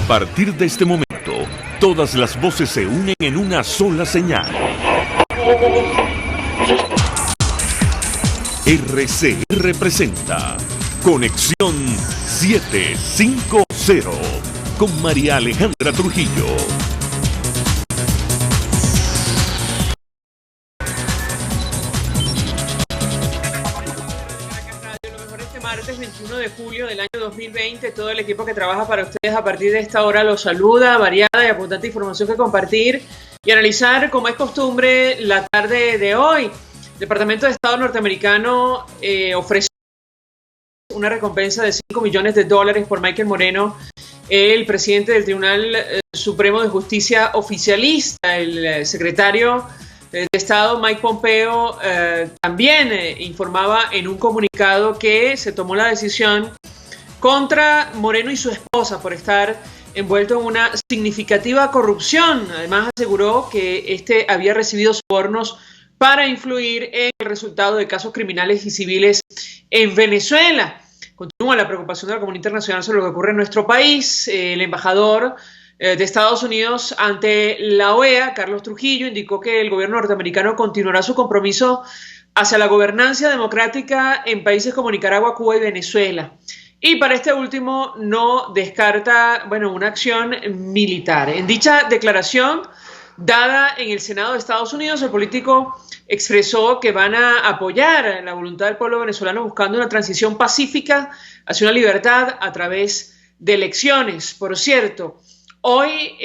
partir de este momento, todas las voces se unen en una sola señal. RCR presenta Conexión 750 con María Alejandra Trujillo. Martes 21 de julio del año 2020, todo el equipo que trabaja para ustedes a partir de esta hora los saluda, variada y abundante información que compartir y analizar, como es costumbre, la tarde de hoy. El Departamento de Estado norteamericano ofrece una recompensa de $5 millones por Michael Moreno, el presidente del Tribunal Supremo de Justicia oficialista. El secretario de Estado Mike Pompeo también informaba en un comunicado que se tomó la decisión contra Moreno y su esposa por estar envuelto en una significativa corrupción. Además aseguró que este había recibido sobornos para influir en el resultado de casos criminales y civiles en Venezuela. Continúa la preocupación de la comunidad internacional sobre lo que ocurre en nuestro país. El embajador de Estados Unidos ante la OEA, Carlos Trujillo, indicó que el gobierno norteamericano continuará su compromiso hacia la gobernanza democrática en países como Nicaragua, Cuba y Venezuela. Y para este último no descarta, una acción militar. En dicha declaración dada en el Senado de Estados Unidos, el político expresó que van a apoyar la voluntad del pueblo venezolano buscando una transición pacífica hacia una libertad a través de elecciones. Por cierto, hoy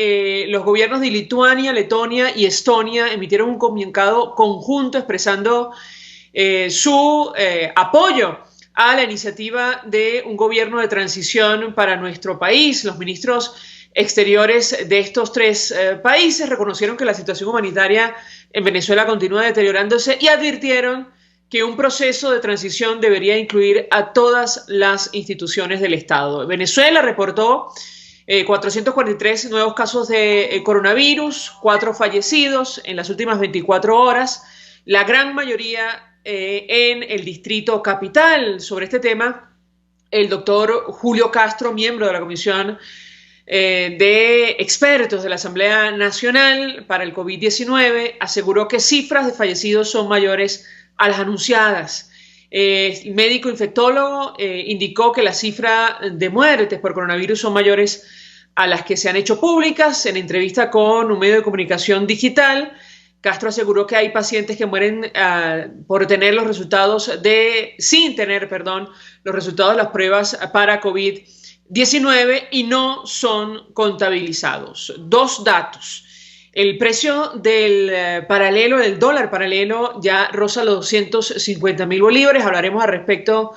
los gobiernos de Lituania, Letonia y Estonia emitieron un comunicado conjunto expresando su apoyo a la iniciativa de un gobierno de transición para nuestro país. Los ministros exteriores de estos tres países reconocieron que la situación humanitaria en Venezuela continúa deteriorándose y advirtieron que un proceso de transición debería incluir a todas las instituciones del Estado. Venezuela reportó 443 nuevos casos de coronavirus, 4 fallecidos en las últimas 24 horas, la gran mayoría en el Distrito Capital. Sobre este tema, el doctor Julio Castro, miembro de la Comisión de Expertos de la Asamblea Nacional para el COVID-19, aseguró que cifras de fallecidos son mayores a las anunciadas. El médico infectólogo indicó que la cifra de muertes por coronavirus son mayores a las que se han hecho públicas. En entrevista con un medio de comunicación digital, Castro aseguró que hay pacientes que mueren por tener los resultados sin tener los resultados de las pruebas para COVID-19 y no son contabilizados. 2 datos. El precio del dólar paralelo ya roza los 250.000 bolívares. Hablaremos al respecto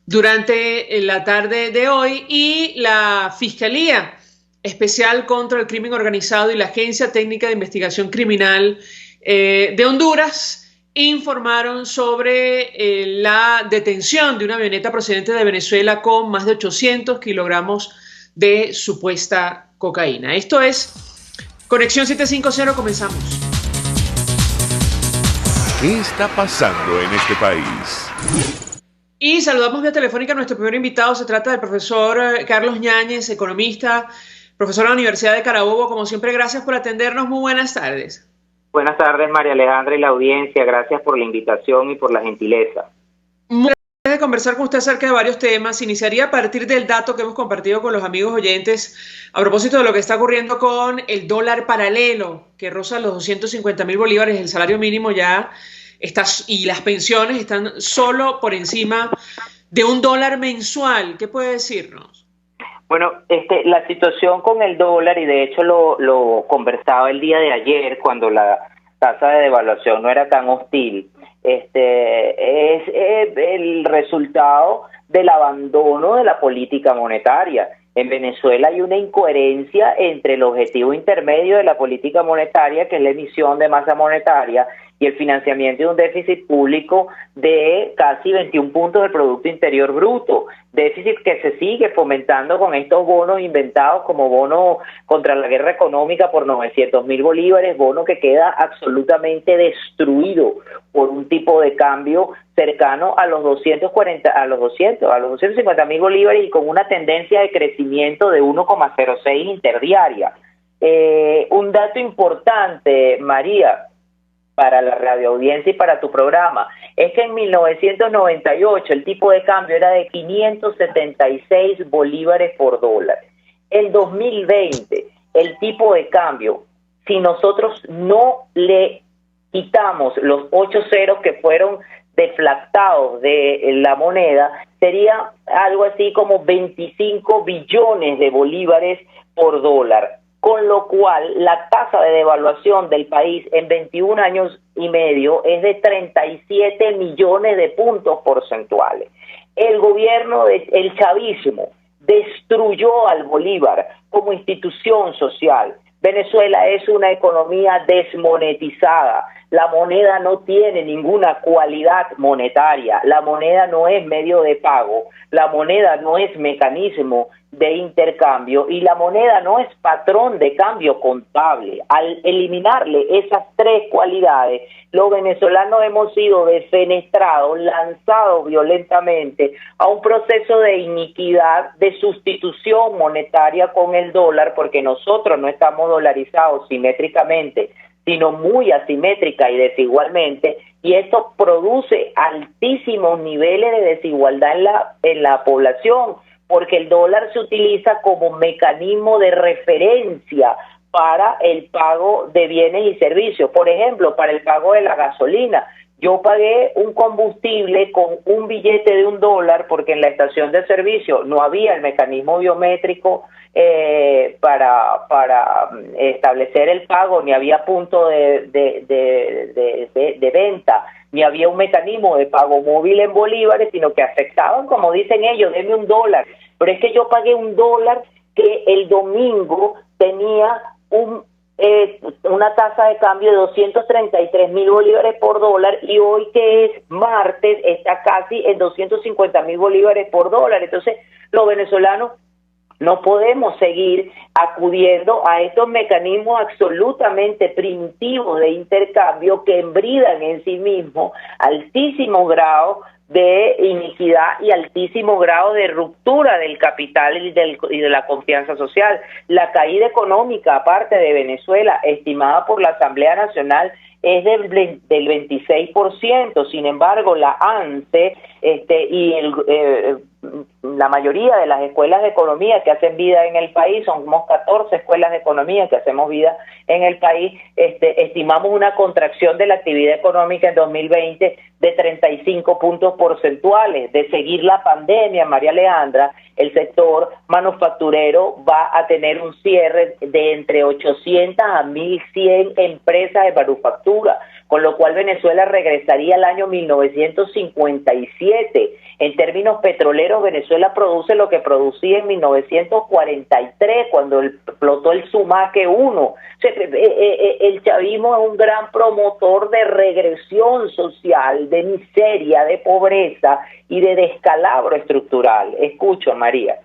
durante la tarde de hoy. Y la Fiscalía Especial contra el Crimen Organizado y la Agencia Técnica de Investigación Criminal de Honduras informaron sobre la detención de una avioneta procedente de Venezuela con más de 800 kilogramos de supuesta cocaína. Esto es Conexión 750, comenzamos. ¿Qué está pasando en este país? Y saludamos vía telefónica a nuestro primer invitado. Se trata del profesor Carlos Yáñez, economista, profesor de la Universidad de Carabobo. Como siempre, gracias por atendernos. Muy buenas tardes. Buenas tardes, María Alejandra y la audiencia. Gracias por la invitación y por la gentileza. Muy de conversar con usted acerca de varios temas. Iniciaría a partir del dato que hemos compartido con los amigos oyentes a propósito de lo que está ocurriendo con el dólar paralelo, que roza los 250.000 bolívares. El salario mínimo ya está y las pensiones están solo por encima de $1 mensual. ¿Qué puede decirnos? Bueno, la situación con el dólar, y de hecho lo conversaba el día de ayer cuando la tasa de devaluación no era tan hostil, es el resultado del abandono de la política monetaria. En Venezuela hay una incoherencia entre el objetivo intermedio de la política monetaria, que es la emisión de masa monetaria, y el financiamiento de un déficit público de casi 21 puntos del Producto Interior Bruto, déficit que se sigue fomentando con estos bonos inventados como bono contra la guerra económica por 900.000 bolívares, bono que queda absolutamente destruido por un tipo de cambio cercano a los 250.000 bolívares y con una tendencia de crecimiento de 1,06 interdiaria. Un dato importante, María, para la radioaudiencia y para tu programa, es que en 1998 el tipo de cambio era de 576 bolívares por dólar. En 2020, el tipo de cambio, si nosotros no le quitamos los 8 ceros que fueron deflactados de la moneda, sería algo así como 25 billones de bolívares por dólar, con lo cual la tasa de devaluación del país en 21 años y medio es de 37 millones de puntos porcentuales. El gobierno del chavismo destruyó al bolívar como institución social. Venezuela es una economía desmonetizada. La moneda no tiene ninguna cualidad monetaria, la moneda no es medio de pago, la moneda no es mecanismo de intercambio y la moneda no es patrón de cambio contable. Al eliminarle esas tres cualidades, los venezolanos hemos sido defenestrados, lanzados violentamente a un proceso de iniquidad, de sustitución monetaria con el dólar, porque nosotros no estamos dolarizados simétricamente, sino muy asimétrica y desigualmente, y esto produce altísimos niveles de desigualdad en la población, porque el dólar se utiliza como mecanismo de referencia para el pago de bienes y servicios. Por ejemplo, para el pago de la gasolina, yo pagué un combustible con un billete de $1 porque en la estación de servicio no había el mecanismo biométrico para establecer el pago, ni había punto de venta, ni había un mecanismo de pago móvil en bolívares, sino que aceptaban, como dicen ellos, denme $1. Pero es que yo pagué $1 que el domingo tenía una tasa de cambio de 233.000 bolívares por dólar, y hoy, que es martes, está casi en 250.000 bolívares por dólar. Entonces, los venezolanos no podemos seguir acudiendo a estos mecanismos absolutamente primitivos de intercambio que embridan en sí mismos altísimo grado de iniquidad y altísimo grado de ruptura del capital y de la confianza social. La caída económica, aparte de Venezuela, estimada por la Asamblea Nacional, es del 26%. Sin embargo, la ANSE y la mayoría de las escuelas de economía que hacen vida en el país, somos 14 escuelas de economía que hacemos vida en el país, estimamos una contracción de la actividad económica en 2020 de 35 puntos porcentuales. De seguir la pandemia, María Alejandra, el sector manufacturero va a tener un cierre de entre 800 a 1.100 empresas de manufactura, con lo cual Venezuela regresaría al año 1957. En términos petroleros, Venezuela produce lo que producía en 1943, cuando explotó el Sumaque 1. O sea, el chavismo es un gran promotor de regresión social, de miseria, de pobreza y de descalabro estructural. Escucho, María.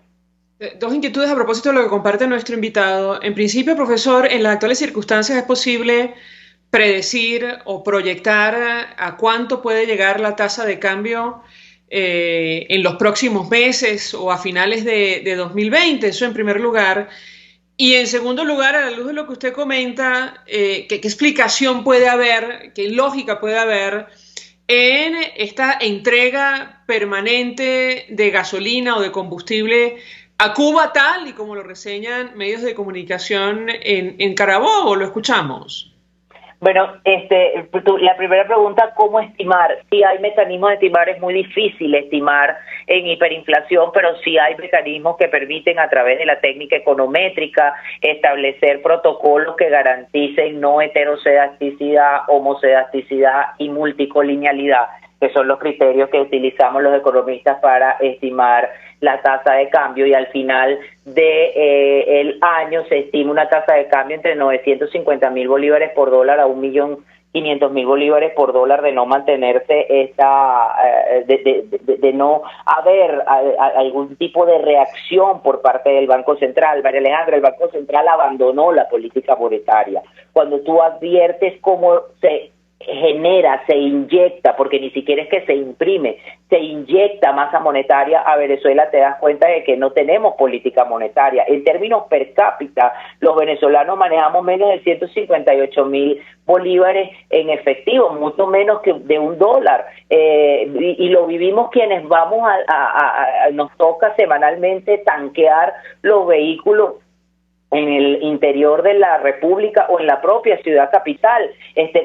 Dos inquietudes a propósito de lo que comparte nuestro invitado. En principio, profesor, en las actuales circunstancias es posible predecir o proyectar a cuánto puede llegar la tasa de cambio en los próximos meses o a finales de 2020, eso en primer lugar. Y en segundo lugar, a la luz de lo que usted comenta, ¿qué explicación puede haber, qué lógica puede haber en esta entrega permanente de gasolina o de combustible a Cuba, tal y como lo reseñan medios de comunicación en Carabobo? Lo escuchamos. Bueno, la primera pregunta, ¿cómo estimar? Si hay mecanismos de estimar, es muy difícil estimar en hiperinflación, pero sí hay mecanismos que permiten, a través de la técnica econométrica, establecer protocolos que garanticen no heterocedasticidad, homocedasticidad y multicolinealidad, que son los criterios que utilizamos los economistas para estimar la tasa de cambio, y al final el año se estima una tasa de cambio entre 950.000 bolívares por dólar a 1.100.000 500.000 bolívares por dólar de no mantenerse de no haber algún tipo de reacción por parte del Banco Central. María Alejandra, el Banco Central abandonó la política monetaria. Cuando tú adviertes cómo se genera, se inyecta, porque ni siquiera es que se imprime, se inyecta masa monetaria a Venezuela, te das cuenta de que no tenemos política monetaria. En términos per cápita, los venezolanos manejamos menos de 158.000 bolívares en efectivo, mucho menos que de $1, y lo vivimos quienes vamos nos toca semanalmente tanquear los vehículos en el interior de la República o en la propia ciudad capital.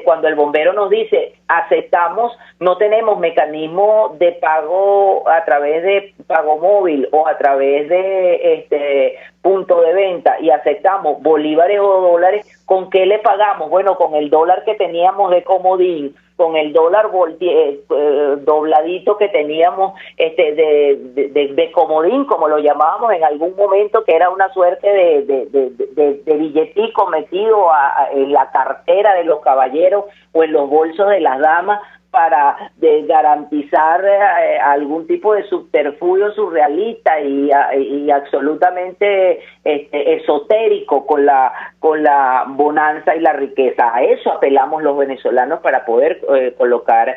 Cuando el bombero nos dice, aceptamos, no tenemos mecanismo de pago a través de pago móvil o a través de punto de venta, y aceptamos bolívares o dólares, ¿con qué le pagamos? Bueno, con el dólar que teníamos de comodín, con el dólar dobladito que teníamos de comodín, como lo llamábamos en algún momento, que era una suerte de billetico metido en la cartera de los caballeros o en los bolsos de las damas, para garantizar algún tipo de subterfugio surrealista y absolutamente esotérico con la bonanza y la riqueza. A eso apelamos los venezolanos para poder colocar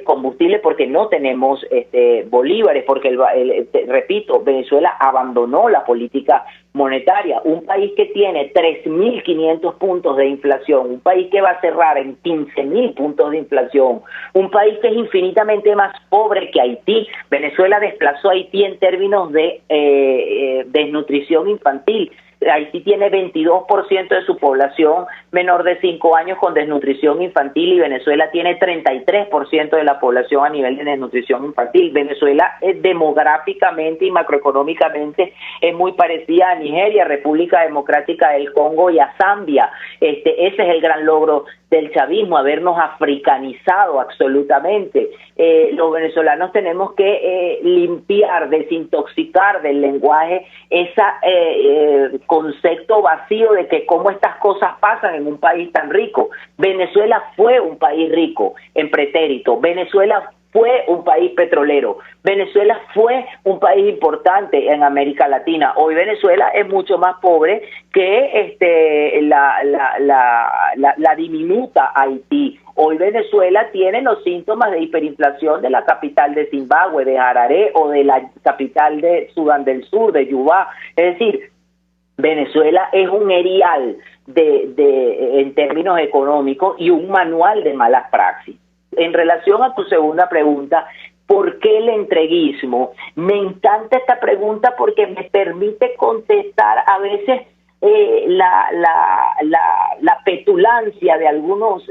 combustible, porque no tenemos bolívares, porque repito, Venezuela abandonó la política monetaria. Un país que tiene 3.500 puntos de inflación, un país que va a cerrar en 15.000 puntos de inflación, un país que es infinitamente más pobre que Haití. Venezuela desplazó a Haití en términos de desnutrición infantil. Haití tiene 22% de su población menor de 5 años con desnutrición infantil, y Venezuela tiene 33% de la población a nivel de desnutrición infantil. Venezuela demográficamente y macroeconómicamente es muy parecida a Nigeria, República Democrática del Congo y a Zambia. Ese es el gran logro del chavismo, habernos africanizado absolutamente. Los venezolanos tenemos que limpiar, desintoxicar del lenguaje ese concepto vacío de que cómo estas cosas pasan en un país tan rico. Venezuela fue un país rico en pretérito, Venezuela fue un país petrolero, Venezuela fue un país importante en América Latina. Hoy Venezuela es mucho más pobre que la diminuta Haití. Hoy Venezuela tiene los síntomas de hiperinflación de la capital de Zimbabue, de Harare, o de la capital de Sudán del Sur, de Yubá. Es decir, Venezuela es un erial en términos económicos y un manual de malas praxis. En relación a tu segunda pregunta, ¿por qué el entreguismo? Me encanta esta pregunta porque me permite contestar a veces la petulancia de algunos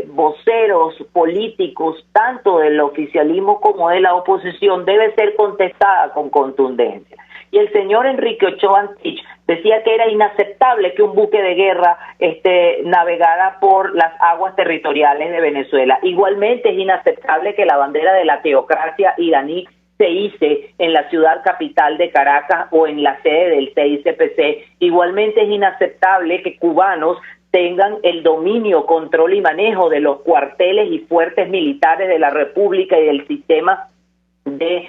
voceros políticos, tanto del oficialismo como de la oposición, debe ser contestada con contundencia. Y el señor Enrique Ochoa Antich decía que era inaceptable que un buque de guerra navegara por las aguas territoriales de Venezuela. Igualmente es inaceptable que la bandera de la teocracia iraní se hice en la ciudad capital de Caracas o en la sede del CICPC. Igualmente es inaceptable que cubanos tengan el dominio, control y manejo de los cuarteles y fuertes militares de la República y del sistema de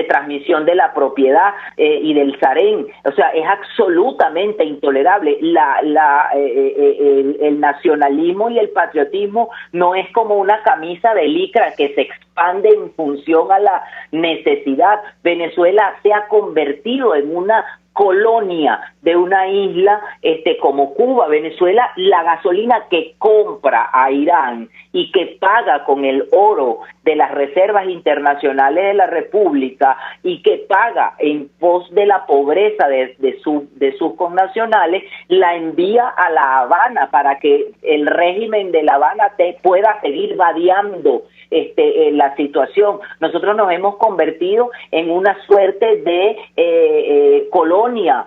transmisión de la propiedad y del SAREN. O sea, es absolutamente intolerable. El nacionalismo y el patriotismo no es como una camisa de licra que se expande en función a la necesidad. Venezuela se ha convertido en una colonia de una isla como Cuba. Venezuela, la gasolina que compra a Irán y que paga con el oro de las reservas internacionales de la República y que paga en pos de la pobreza de sus connacionales, la envía a La Habana para que el régimen de La Habana pueda seguir vadeando la situación. Nosotros nos hemos convertido en una suerte de colonia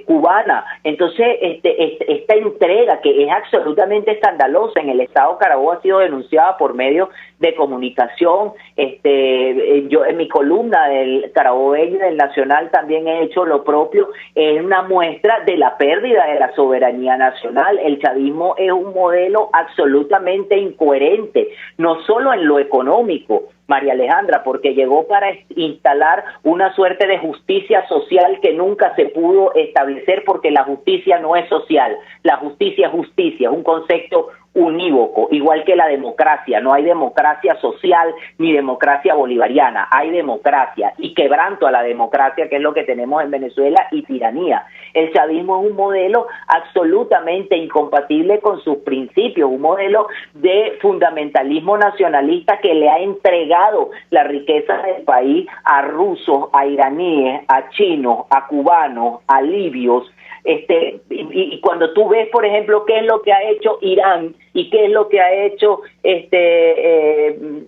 cubana. Entonces, esta entrega que es absolutamente escandalosa en el Estado Carabobo ha sido denunciada por medios de comunicación. Yo en mi columna del Carabobeño y del Nacional también he hecho lo propio. Es una muestra de la pérdida de la soberanía nacional. El chavismo es un modelo absolutamente incoherente, no solo en lo económico, María Alejandra, porque llegó para instalar una suerte de justicia social que nunca se pudo establecer, porque la justicia no es social, la justicia es justicia, es un concepto unívoco, igual que la democracia. No hay democracia social ni democracia bolivariana, hay democracia y quebranto a la democracia, que es lo que tenemos en Venezuela, y tiranía. El chavismo es un modelo absolutamente incompatible con sus principios, un modelo de fundamentalismo nacionalista que le ha entregado la riqueza del país a rusos, a iraníes, a chinos, a cubanos, a libios. Y cuando tú ves, por ejemplo, qué es lo que ha hecho Irán y qué es lo que ha hecho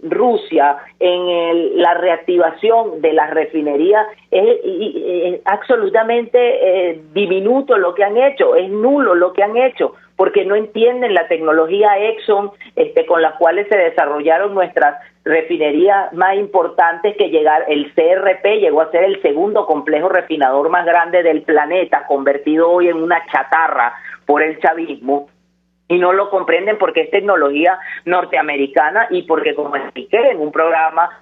Rusia en la reactivación de las refinerías, es absolutamente diminuto lo que han hecho, es nulo lo que han hecho, porque no entienden la tecnología Exxon con las cuales se desarrollaron nuestras refinerías más importantes, que el CRP llegó a ser el segundo complejo refinador más grande del planeta, convertido hoy en una chatarra por el chavismo. Y no lo comprenden porque es tecnología norteamericana y porque, como expliqué en un programa,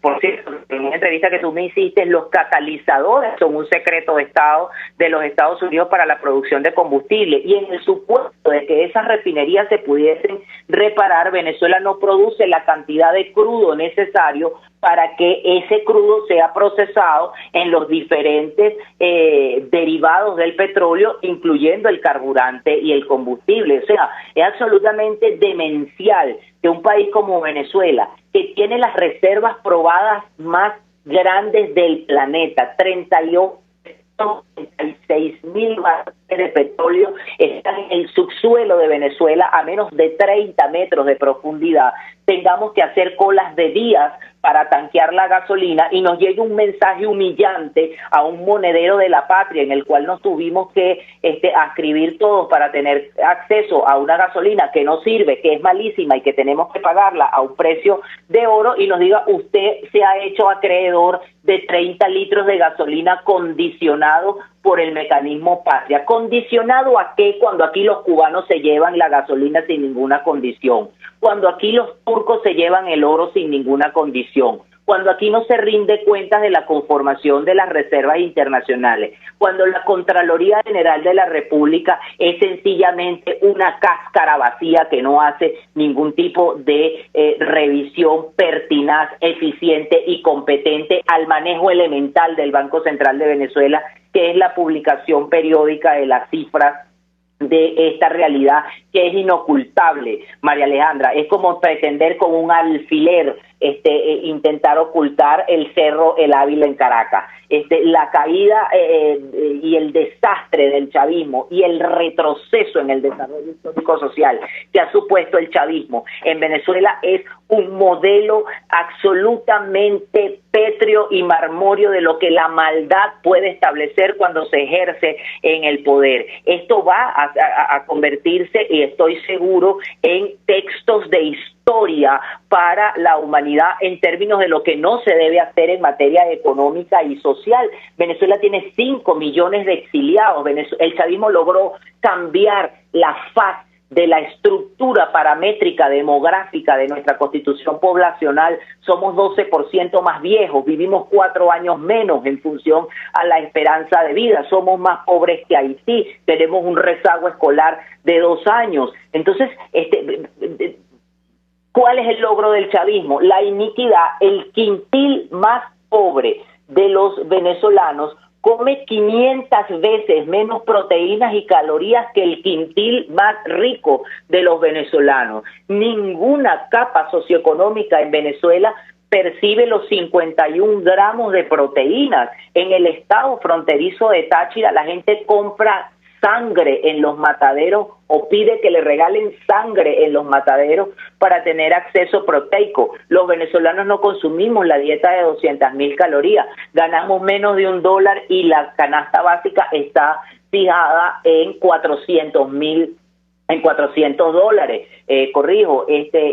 por cierto, en una entrevista que tú me hiciste, los catalizadores son un secreto de Estado de los Estados Unidos para la producción de combustible, y en el supuesto de que esas refinerías se pudiesen reparar, Venezuela no produce la cantidad de crudo necesario para que ese crudo sea procesado en los diferentes derivados del petróleo, incluyendo el carburante y el combustible. O sea, es absolutamente demencial que un país como Venezuela, que tiene las reservas probadas más grandes del planeta, 36.000 barriles de petróleo están en el subsuelo de Venezuela a menos de 30 metros de profundidad, tengamos que hacer colas de días para tanquear la gasolina y nos llegue un mensaje humillante a un monedero de la patria en el cual nos tuvimos que adscribir todos para tener acceso a una gasolina que no sirve, que es malísima y que tenemos que pagarla a un precio de oro, y nos diga: usted se ha hecho acreedor de 30 litros de gasolina condicionado por el mecanismo patria. ¿Condicionado a qué? Cuando aquí los cubanos se llevan la gasolina sin ninguna condición, cuando aquí los turcos se llevan el oro sin ninguna condición, cuando aquí no se rinde cuentas de la conformación de las reservas internacionales, cuando la Contraloría General de la República es sencillamente una cáscara vacía que no hace ningún tipo de revisión pertinaz, eficiente y competente al manejo elemental del Banco Central de Venezuela, que es la publicación periódica de las cifras de esta realidad que es inocultable, María Alejandra. Es como pretender con un alfiler intentar ocultar el Cerro El Ávila en Caracas. La caída y el desastre del chavismo y el retroceso en el desarrollo histórico social que ha supuesto el chavismo en Venezuela es un modelo absolutamente pétreo y marmóreo de lo que la maldad puede establecer cuando se ejerce en el poder. Esto va a convertirse, y estoy seguro, en textos de historia para la humanidad en términos de lo que no se debe hacer en materia económica y social. Venezuela tiene 5 millones de exiliados. El chavismo logró cambiar la faz de la estructura paramétrica demográfica de nuestra constitución poblacional. Somos 12% más viejos, vivimos 4 años menos en función a la esperanza de vida, somos más pobres que Haití, tenemos un rezago escolar de 2 años. Entonces, ¿cuál es el logro del chavismo? La iniquidad. El quintil más pobre de los venezolanos come 500 veces menos proteínas y calorías que el quintil más rico de los venezolanos. Ninguna capa socioeconómica en Venezuela percibe los 51 gramos de proteínas. En el estado fronterizo de Táchira la gente compra sangre en los mataderos o pide que le regalen sangre en los mataderos para tener acceso proteico. Los venezolanos no consumimos la dieta de 200.000 calorías, ganamos menos de $1 y la canasta básica está fijada en 400.000 en $400,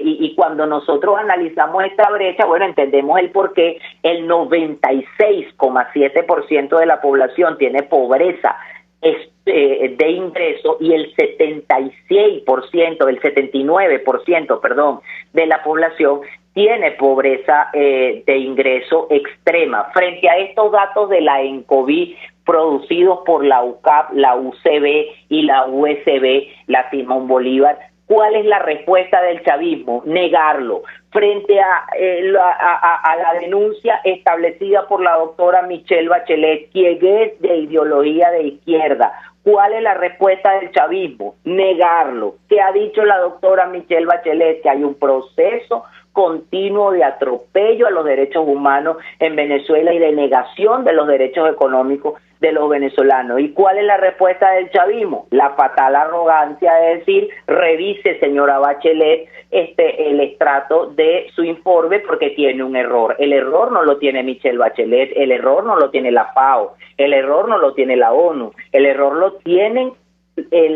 y cuando nosotros analizamos esta brecha, bueno, entendemos el por qué el 96,7% de la población tiene pobreza de ingreso y el 79%, perdón, de la población tiene pobreza de ingreso extrema. Frente a estos datos de la ENCOVID producidos por la UCAP, la UCB y la USB, la Simón Bolívar, ¿cuál es la respuesta del chavismo? Negarlo. Frente a la denuncia establecida por la doctora Michelle Bachelet, quien es de ideología de izquierda, ¿cuál es la respuesta del chavismo? Negarlo. ¿Qué ha dicho la doctora Michelle Bachelet? Que hay un proceso continuo de atropello a los derechos humanos en Venezuela y de negación de los derechos económicos de los venezolanos. ¿Y cuál es la respuesta del chavismo? La fatal arrogancia de decir, revise, señora Bachelet, el extracto de su informe porque tiene un error. El error no lo tiene Michelle Bachelet, el error no lo tiene la FAO, el error no lo tiene la ONU, el error lo tienen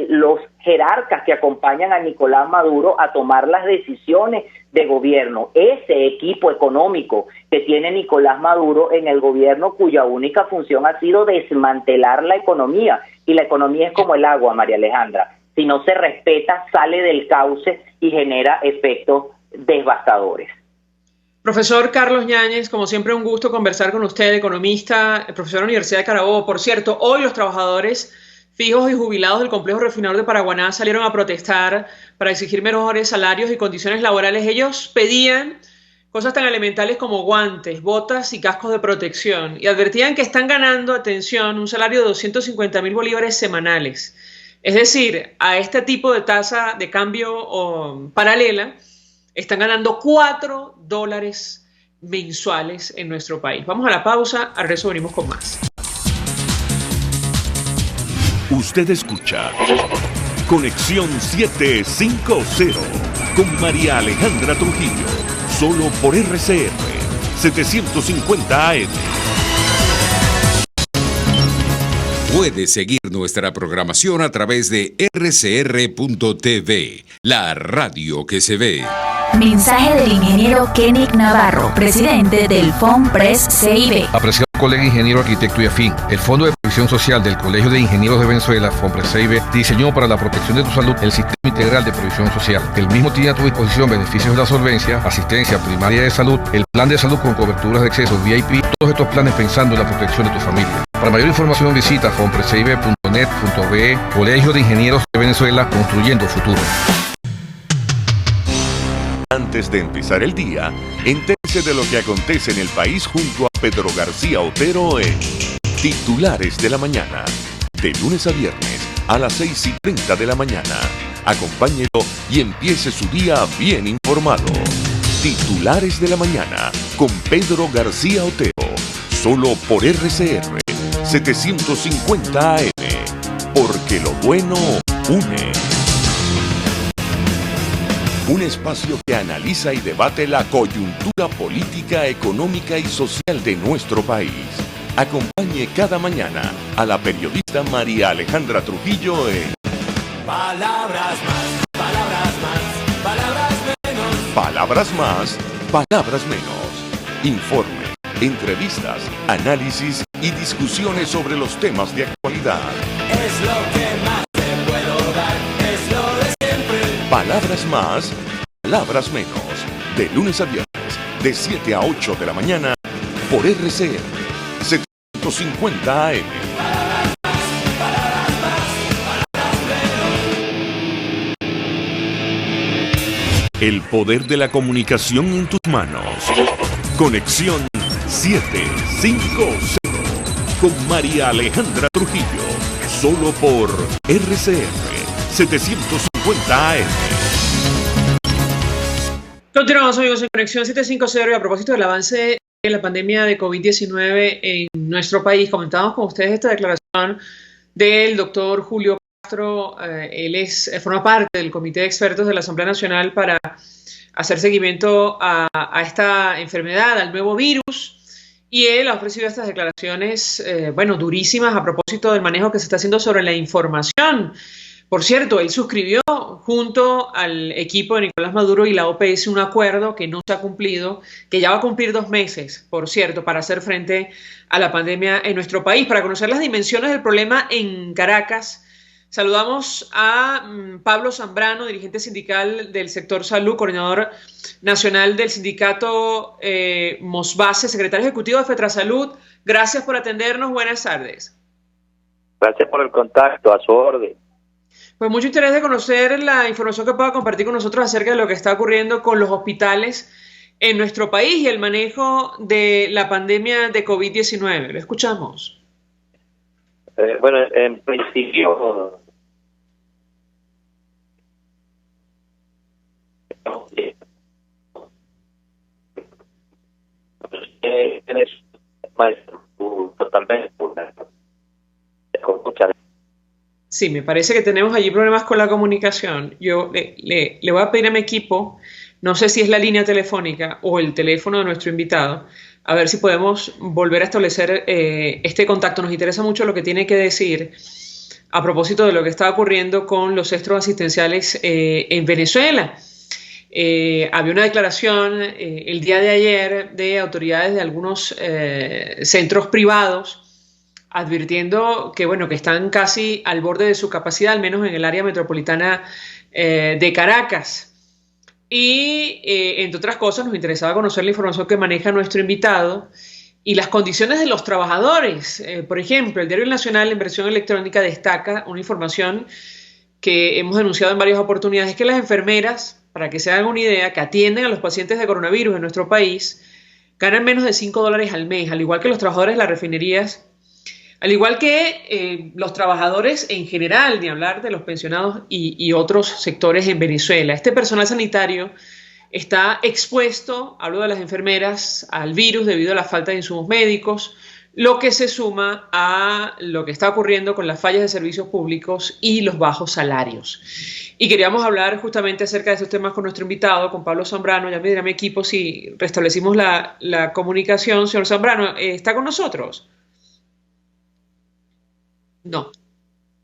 los jerarcas que acompañan a Nicolás Maduro a tomar las decisiones de gobierno. Ese equipo económico que tiene Nicolás Maduro en el gobierno, cuya única función ha sido desmantelar la economía, y la economía es como el agua, María Alejandra, si no se respeta sale del cauce y genera efectos devastadores. Profesor Carlos Yáñez, como siempre un gusto conversar con usted, economista, profesor de la Universidad de Carabobo. Por cierto, hoy los trabajadores fijos y jubilados del complejo refinador de Paraguaná salieron a protestar para exigir mejores salarios y condiciones laborales. Ellos pedían cosas tan elementales como guantes, botas y cascos de protección y advertían que están ganando, atención, un salario de 250.000 bolívares semanales. Es decir, a este tipo de tasa de cambio paralela están ganando $4 mensuales en nuestro país. Vamos a la pausa, al regreso venimos con más. Usted escucha Conexión 750 con María Alejandra Trujillo, solo por RCR 750 AM. Puede seguir nuestra programación a través de rcr.tv, la radio que se ve. Mensaje del ingeniero Kenick Navarro, presidente del FOMPRES CIB. Apreciado colega ingeniero, arquitecto y afín, el Fondo de Previsión Social del Colegio de Ingenieros de Venezuela, FOMPRES CIB, diseñó para la protección de tu salud el Sistema Integral de Previsión Social. El mismo tiene a tu disposición beneficios de la solvencia, asistencia primaria de salud, el plan de salud con coberturas de acceso VIP, todos estos planes pensando en la protección de tu familia. Para mayor información visita fomprescib.net.be, Colegio de Ingenieros de Venezuela, construyendo futuro. Antes de empezar el día, entérese de lo que acontece en el país junto a Pedro García Otero en Titulares de la Mañana. De lunes a viernes a las 6:30 de la mañana. Acompáñelo y empiece su día bien informado. Titulares de la Mañana con Pedro García Otero. Solo por RCR 750 AM. Porque lo bueno une. Un espacio que analiza y debate la coyuntura política, económica y social de nuestro país. Acompañe cada mañana a la periodista María Alejandra Trujillo en Palabras más, palabras más, palabras menos. Palabras más, palabras menos. Informe, entrevistas, análisis y discusiones sobre los temas de actualidad. Es lo que más te puedo dar, es lo de siempre. Palabras más, palabras menos. De lunes a viernes, de 7 a 8 de la mañana, por RCR 750 AM. El poder de la comunicación en tus manos. Conexión 750 con María Alejandra Trujillo. Solo por RCR 750 AM. Continuamos, amigos, en Conexión 750 y a propósito del avance de la pandemia de COVID-19 en nuestro país. Comentábamos con ustedes esta declaración del doctor Julio Castro, él forma parte del Comité de Expertos de la Asamblea Nacional para hacer seguimiento a esta enfermedad, al nuevo virus, y él ha ofrecido estas declaraciones, durísimas a propósito del manejo que se está haciendo sobre la información. Por cierto, él suscribió junto al equipo de Nicolás Maduro y la OPS un acuerdo que no se ha cumplido, que ya va a cumplir 2 meses, por cierto, para hacer frente a la pandemia en nuestro país. Para conocer las dimensiones del problema en Caracas, saludamos a Pablo Zambrano, dirigente sindical del sector salud, coordinador nacional del sindicato Mosbase, secretario ejecutivo de Fetrasalud. Gracias por atendernos. Buenas tardes. Gracias por el contacto, a su orden. Pues mucho interés de conocer la información que pueda compartir con nosotros acerca de lo que está ocurriendo con los hospitales en nuestro país y el manejo de la pandemia de COVID-19. Lo escuchamos. En principio, totalmente. Sí, me parece que tenemos allí problemas con la comunicación. Yo le voy a pedir a mi equipo, no sé si es la línea telefónica o el teléfono de nuestro invitado, a ver si podemos volver a establecer este contacto. Nos interesa mucho lo que tiene que decir a propósito de lo que está ocurriendo con los centros asistenciales en Venezuela. Había una declaración el día de ayer de autoridades de algunos centros privados advirtiendo que están casi al borde de su capacidad, al menos en el área metropolitana de Caracas. Y, entre otras cosas, nos interesaba conocer la información que maneja nuestro invitado y las condiciones de los trabajadores. Por ejemplo, el Diario Nacional en versión electrónica destaca una información que hemos denunciado en varias oportunidades, que las enfermeras, para que se hagan una idea, que atienden a los pacientes de coronavirus en nuestro país, ganan menos de $5 al mes, al igual que los trabajadores de las refinerías, al igual que los trabajadores en general, ni hablar de los pensionados y otros sectores en Venezuela. Este personal sanitario está expuesto, hablo de las enfermeras, al virus debido a la falta de insumos médicos, lo que se suma a lo que está ocurriendo con las fallas de servicios públicos y los bajos salarios. Y queríamos hablar justamente acerca de estos temas con nuestro invitado, con Pablo Zambrano. Ya me dirá mi equipo si restablecimos la comunicación. Señor Zambrano, ¿está con nosotros? No,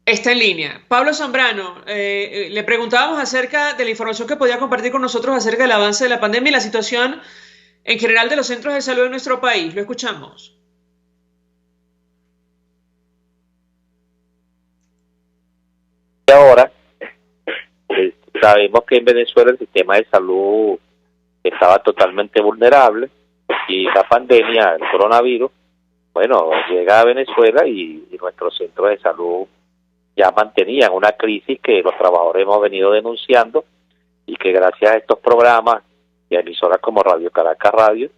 está en línea. Pablo Zambrano, le preguntábamos acerca de la información que podía compartir con nosotros acerca del avance de la pandemia y la situación en general de los centros de salud en nuestro país. Lo escuchamos. Ahora, sabemos que en Venezuela el sistema de salud estaba totalmente vulnerable y la pandemia, el coronavirus, llega a Venezuela y nuestros centros de salud ya mantenían una crisis que los trabajadores hemos venido denunciando y que gracias a estos programas y a emisoras como Radio Caracas Radio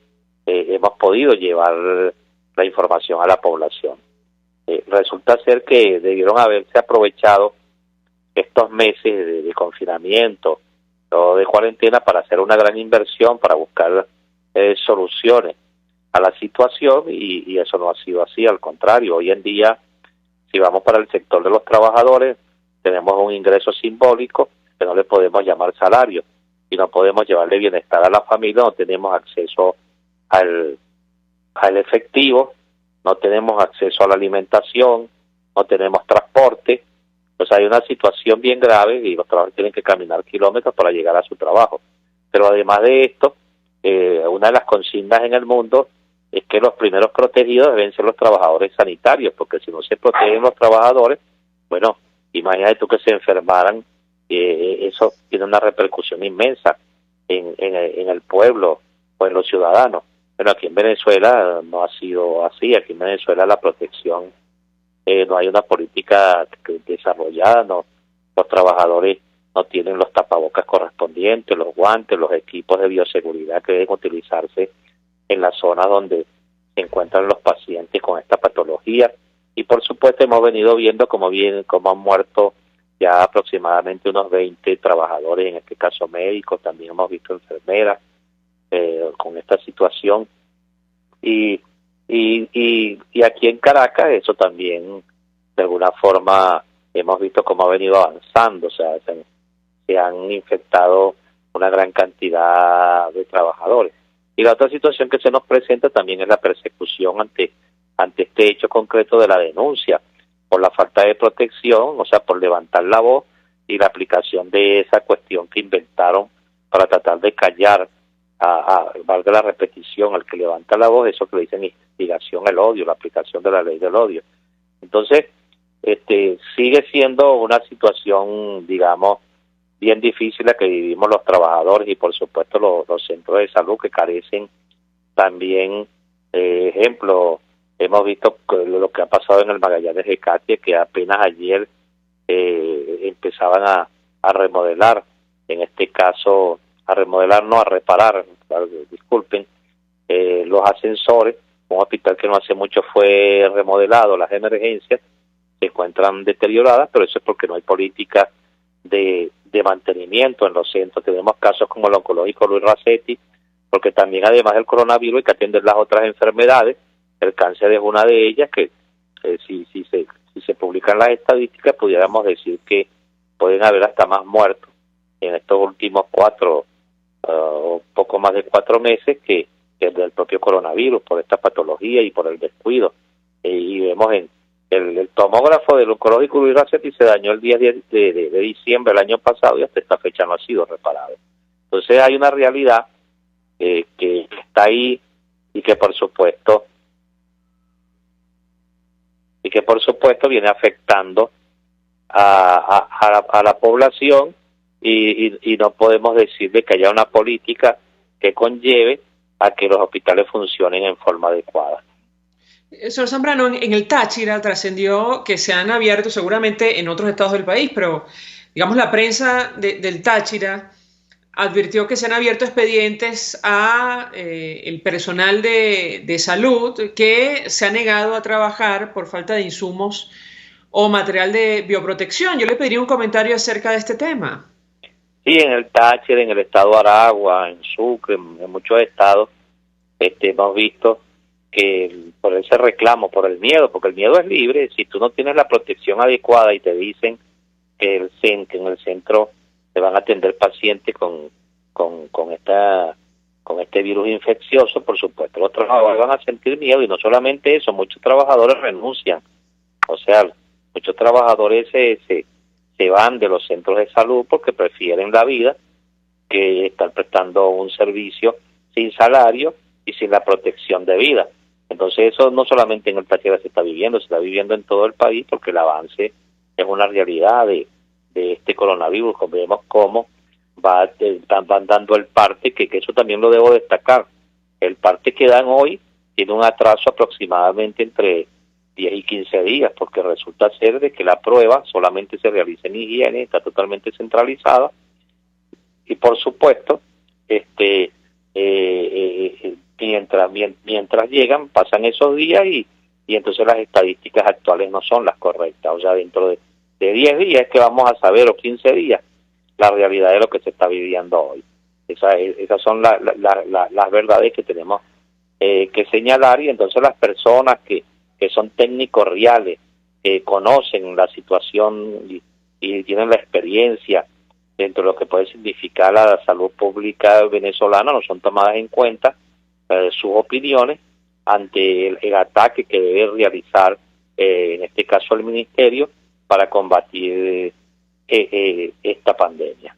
hemos podido llevar la información a la población. Resulta ser que debieron haberse aprovechado estos meses de confinamiento o de cuarentena para hacer una gran inversión, para buscar soluciones a la situación y eso no ha sido así. Al contrario, hoy en día, si vamos para el sector de los trabajadores, tenemos un ingreso simbólico que no le podemos llamar salario y no podemos llevarle bienestar a la familia, no tenemos acceso al efectivo, no tenemos acceso a la alimentación, no tenemos transporte. Pues hay una situación bien grave y los trabajadores tienen que caminar kilómetros para llegar a su trabajo. Pero además de esto, una de las consignas en el mundo es que los primeros protegidos deben ser los trabajadores sanitarios, porque si no se protegen los trabajadores, imagínate tú que se enfermaran, eso tiene una repercusión inmensa en el pueblo o en los ciudadanos. Pero aquí en Venezuela no ha sido así. Aquí en Venezuela la protección, no hay una política desarrollada, los trabajadores no tienen los tapabocas correspondientes, los guantes, los equipos de bioseguridad que deben utilizarse en las zonas donde se encuentran los pacientes con esta patología. Y por supuesto hemos venido viendo cómo han muerto ya aproximadamente unos 20 trabajadores, en este caso médicos, también hemos visto enfermeras con esta situación. Y aquí en Caracas eso también de alguna forma hemos visto cómo ha venido avanzando, o sea, se han infectado una gran cantidad de trabajadores. Y la otra situación que se nos presenta también es la persecución ante este hecho concreto de la denuncia, por la falta de protección, o sea, por levantar la voz y la aplicación de esa cuestión que inventaron para tratar de callar, valga la repetición, al que levanta la voz, eso que le dicen instigación al odio, la aplicación de la ley del odio. Entonces, sigue siendo una situación, digamos, bien difícil la que vivimos los trabajadores y por supuesto los centros de salud que carecen también, ejemplo, hemos visto lo que ha pasado en el Magallanes de Catia, que apenas ayer empezaban a remodelar, en este caso a reparar, disculpen, los ascensores. Un hospital que no hace mucho fue remodelado, las emergencias se encuentran deterioradas, pero eso es porque no hay política de mantenimiento en los centros. Tenemos casos como el oncológico Luis Racetti, porque también además del coronavirus hay que atender las otras enfermedades. El cáncer es una de ellas que si se publican las estadísticas pudiéramos decir que pueden haber hasta más muertos en estos últimos 4 o poco más de 4 meses que el del propio coronavirus, por esta patología y por el descuido. Y vemos en el tomógrafo del oncológico Luis Racetti se dañó el día de diciembre del año pasado y hasta esta fecha no ha sido reparado. Entonces hay una realidad que está ahí y que por supuesto viene afectando a la población y no podemos decirle que haya una política que conlleve a que los hospitales funcionen en forma adecuada. Señor Zambrano, en el Táchira trascendió que se han abierto seguramente en otros estados del país, pero digamos la prensa del Táchira advirtió que se han abierto expedientes a el personal de salud que se ha negado a trabajar por falta de insumos o material de bioprotección. Yo le pediría un comentario acerca de este tema. Sí, en el Táchira, en el estado de Aragua, en Sucre, en muchos estados, hemos visto que por ese reclamo, por el miedo, porque el miedo es libre, si tú no tienes la protección adecuada y te dicen que en el centro te van a atender pacientes con este virus infeccioso, por supuesto los trabajadores van a sentir miedo, y no solamente eso, muchos trabajadores renuncian, o sea, muchos trabajadores se van de los centros de salud porque prefieren la vida que estar prestando un servicio sin salario y sin la protección de vida. Entonces eso no solamente en el Táchira se está viviendo en todo el país, porque el avance es una realidad de este coronavirus. Vemos cómo van dando el parte, que eso también lo debo destacar. El parte que dan hoy tiene un atraso aproximadamente entre 10 y 15 días, porque resulta ser de que la prueba solamente se realiza en higiene, está totalmente centralizada, y por supuesto, mientras llegan, pasan esos días y entonces las estadísticas actuales no son las correctas. O sea, dentro de 10 días que vamos a saber, o 15 días, la realidad de lo que se está viviendo hoy. Esas son las verdades que tenemos que señalar, y entonces las personas que son técnicos reales, que conocen la situación y tienen la experiencia dentro de lo que puede significar la salud pública venezolana, no son tomadas en cuenta sus opiniones ante el ataque que debe realizar, en este caso el Ministerio, para combatir esta pandemia.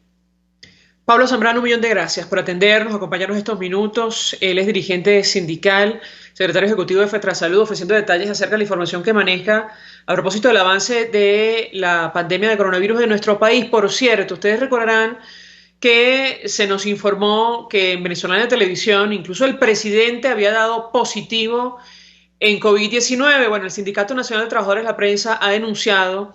Pablo Zambrano, un millón de gracias por atendernos, acompañarnos estos minutos. Él es dirigente sindical, secretario ejecutivo de FETRASalud, ofreciendo detalles acerca de la información que maneja a propósito del avance de la pandemia de coronavirus en nuestro país. Por cierto, ustedes recordarán que se nos informó que en Venezolana Televisión incluso el presidente había dado positivo en COVID-19. Bueno, el Sindicato Nacional de Trabajadores de la Prensa ha denunciado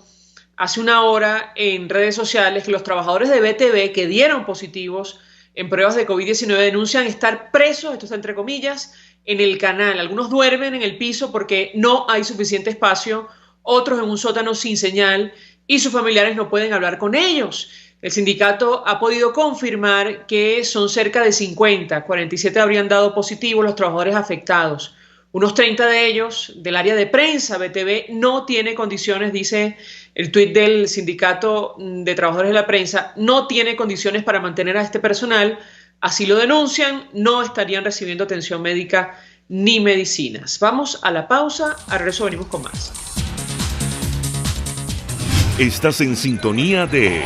hace una hora en redes sociales que los trabajadores de BTV que dieron positivos en pruebas de COVID-19 denuncian estar presos, esto está entre comillas, en el canal. Algunos duermen en el piso porque no hay suficiente espacio, otros en un sótano sin señal y sus familiares no pueden hablar con ellos. El sindicato ha podido confirmar que son cerca de 50, 47 habrían dado positivo los trabajadores afectados. Unos 30 de ellos del área de prensa, BTV, no tiene condiciones, dice El tuit del Sindicato de Trabajadores de la Prensa: no tiene condiciones para mantener a este personal, así lo denuncian, no estarían recibiendo atención médica ni medicinas. Vamos a la pausa, al regreso venimos con más. Estás en sintonía de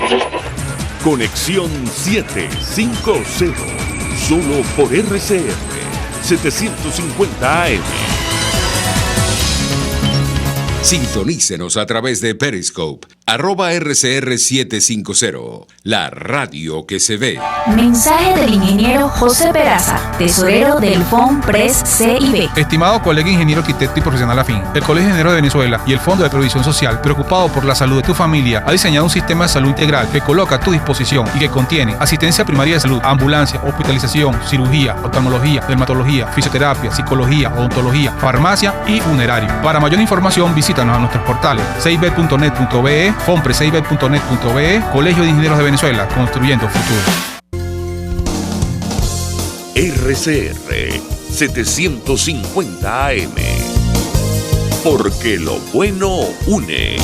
Conexión 750, solo por RCR 750 AM. Sintonícenos a través de Periscope, @RCR750, la radio que se ve. Mensaje del ingeniero José Peraza, tesorero del FOMPRES CIB. Estimado colega ingeniero, arquitecto y profesional afín, el Colegio de Ingenieros de Venezuela y el Fondo de Previsión Social, preocupado por la salud de tu familia, ha diseñado un sistema de salud integral que coloca a tu disposición y que contiene asistencia primaria de salud, ambulancia, hospitalización, cirugía, oftalmología, dermatología, fisioterapia, psicología, odontología, farmacia y funerario. Para mayor información, visítanos a nuestros portales cib.net.be, fomprescib.net.be, Colegio de Ingenieros de Venezuela, construyendo futuro. RCR 750 AM, porque lo bueno une.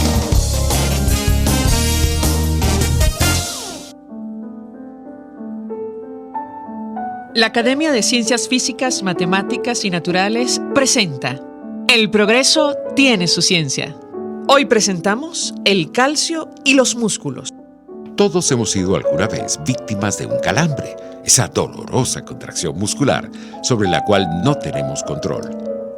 La Academia de Ciencias Físicas, Matemáticas y Naturales presenta El progreso tiene su ciencia. Hoy presentamos el calcio y los músculos. Todos hemos sido alguna vez víctimas de un calambre, esa dolorosa contracción muscular sobre la cual no tenemos control.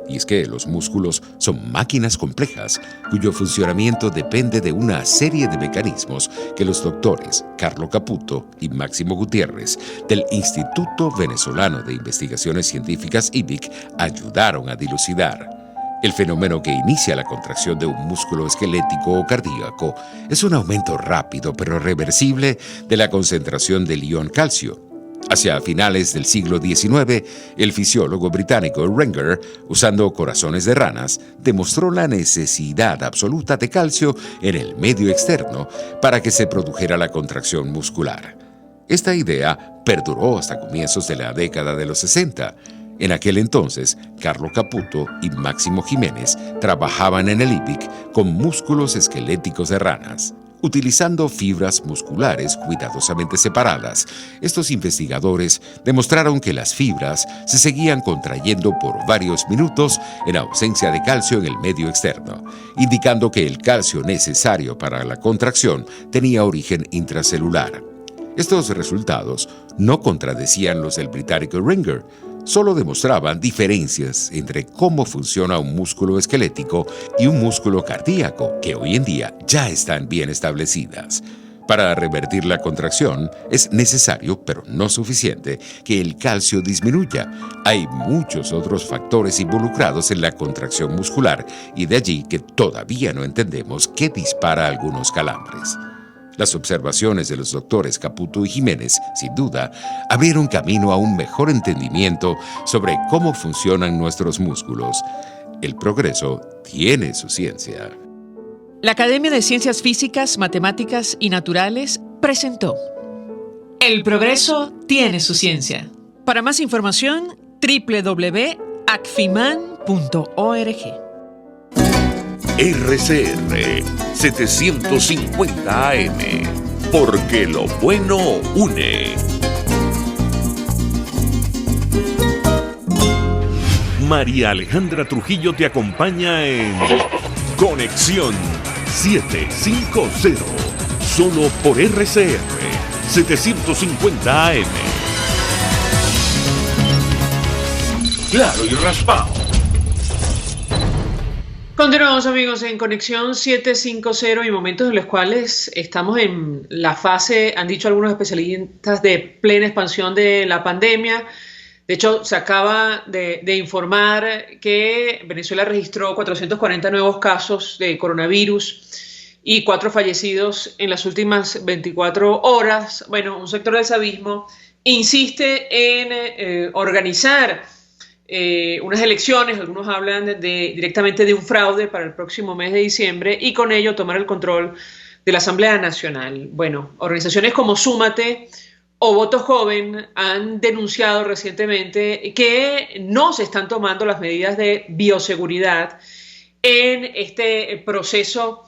Y es que los músculos son máquinas complejas cuyo funcionamiento depende de una serie de mecanismos que los doctores Carlo Caputo y Máximo Gutiérrez del Instituto Venezolano de Investigaciones Científicas IVIC ayudaron a dilucidar. El fenómeno que inicia la contracción de un músculo esquelético o cardíaco es un aumento rápido pero reversible de la concentración del ion calcio. Hacia finales del siglo XIX, el fisiólogo británico Wenger, usando corazones de ranas, demostró la necesidad absoluta de calcio en el medio externo para que se produjera la contracción muscular. Esta idea perduró hasta comienzos de la década de los 60. En aquel entonces, Carlo Caputo y Máximo Jiménez trabajaban en el IVIC con músculos esqueléticos de ranas. Utilizando fibras musculares cuidadosamente separadas, estos investigadores demostraron que las fibras se seguían contrayendo por varios minutos en ausencia de calcio en el medio externo, indicando que el calcio necesario para la contracción tenía origen intracelular. Estos resultados no contradecían los del británico Wenger, solo demostraban diferencias entre cómo funciona un músculo esquelético y un músculo cardíaco, que hoy en día ya están bien establecidas. Para revertir la contracción es necesario, pero no suficiente, que el calcio disminuya. Hay muchos otros factores involucrados en la contracción muscular y de allí que todavía no entendemos qué dispara algunos calambres. Las observaciones de los doctores Caputo y Jiménez, sin duda, abrieron camino a un mejor entendimiento sobre cómo funcionan nuestros músculos. El progreso tiene su ciencia. La Academia de Ciencias Físicas, Matemáticas y Naturales presentó El progreso tiene su ciencia. Para más información, www.acfiman.org. RCR 750 AM, porque lo bueno une. María Alejandra Trujillo te acompaña en Conexión 750, solo por RCR 750 AM. Claro y raspado. Continuamos, amigos, en Conexión 750 y momentos en los cuales estamos en la fase, han dicho algunos especialistas, de plena expansión de la pandemia. De hecho, se acaba de informar que Venezuela registró 440 nuevos casos de coronavirus y 4 fallecidos en las últimas 24 horas. Bueno, un sector del chavismo insiste en organizar unas elecciones, algunos hablan directamente de un fraude para el próximo mes de diciembre y con ello tomar el control de la Asamblea Nacional. Bueno, organizaciones como Súmate o Voto Joven han denunciado recientemente que no se están tomando las medidas de bioseguridad en este proceso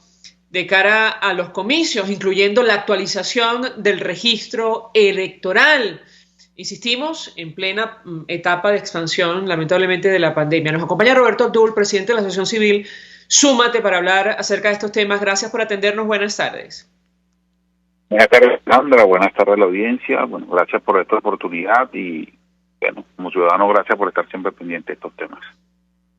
de cara a los comicios, incluyendo la actualización del registro electoral. Insistimos, en plena etapa de expansión, lamentablemente, de la pandemia. Nos acompaña Roberto Abdul, presidente de la Asociación Civil Súmate, para hablar acerca de estos temas. Gracias por atendernos. Buenas tardes. Buenas tardes, Sandra. Buenas tardes a la audiencia. Bueno, gracias por esta oportunidad y, bueno, como ciudadano, gracias por estar siempre pendiente de estos temas.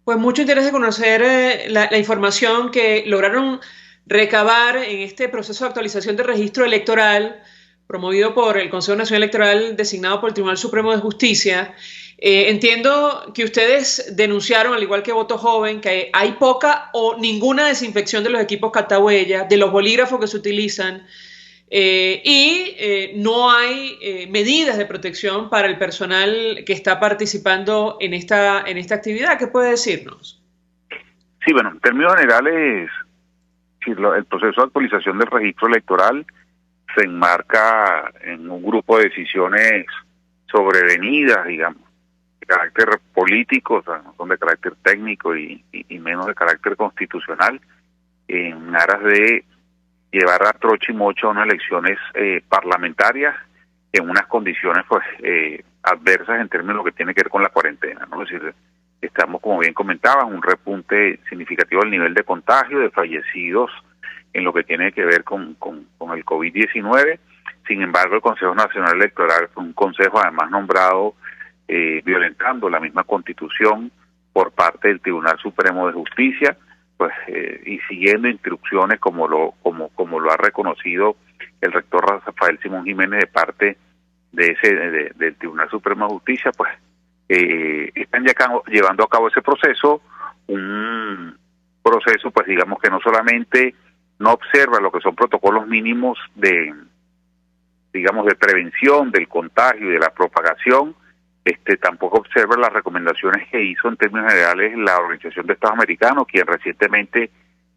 Pues mucho interés de conocer la información que lograron recabar en este proceso de actualización del registro electoral promovido por el Consejo Nacional Electoral designado por el Tribunal Supremo de Justicia. Entiendo que ustedes denunciaron, al igual que Voto Joven, que hay poca o ninguna desinfección de los equipos Catahuella, de los bolígrafos que se utilizan, y no hay medidas de protección para el personal que está participando en esta actividad. ¿Qué puede decirnos? Sí, bueno, en términos generales, el proceso de actualización del registro electoral se enmarca en un grupo de decisiones sobrevenidas, digamos, de carácter político, o sea, no son de carácter técnico y menos de carácter constitucional, en aras de llevar a troche y mocho a unas elecciones parlamentarias en unas condiciones pues adversas en términos de lo que tiene que ver con la cuarentena, ¿no? Es decir, estamos, como bien comentaban, un repunte significativo del nivel de contagio, de fallecidos en lo que tiene que ver con el COVID-19. Sin embargo, el Consejo Nacional Electoral fue un consejo además nombrado violentando la misma Constitución por parte del Tribunal Supremo de Justicia, pues y siguiendo instrucciones como lo ha reconocido el rector Rafael Simón Jiménez de parte del Tribunal Supremo de Justicia, pues están ya llevando a cabo ese proceso, un proceso pues digamos que no solamente no observa lo que son protocolos mínimos de prevención del contagio y de la propagación, tampoco observa las recomendaciones que hizo en términos generales la Organización de Estados Americanos, quien recientemente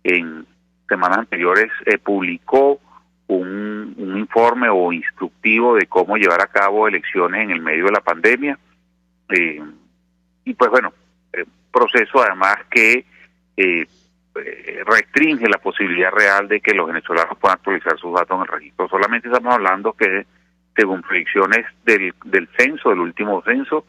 en semanas anteriores publicó un informe o instructivo de cómo llevar a cabo elecciones en el medio de la pandemia. Y pues bueno, proceso además que restringe la posibilidad real de que los venezolanos puedan actualizar sus datos en el registro. Solamente estamos hablando que, según predicciones del censo, del último censo,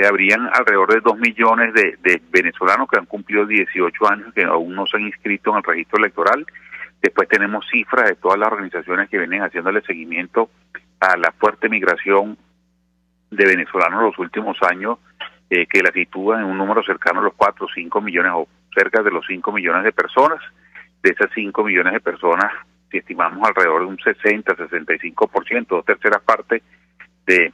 habrían alrededor de 2 millones de venezolanos que han cumplido 18 años que aún no se han inscrito en el registro electoral. Después tenemos cifras de todas las organizaciones que vienen haciéndole seguimiento a la fuerte migración de venezolanos en los últimos años, que la sitúan en un número cercano a los 4 o 5 millones o cerca de los 5 millones de personas. De esas 5 millones de personas, si estimamos alrededor de un 60-65%, 2/3 partes de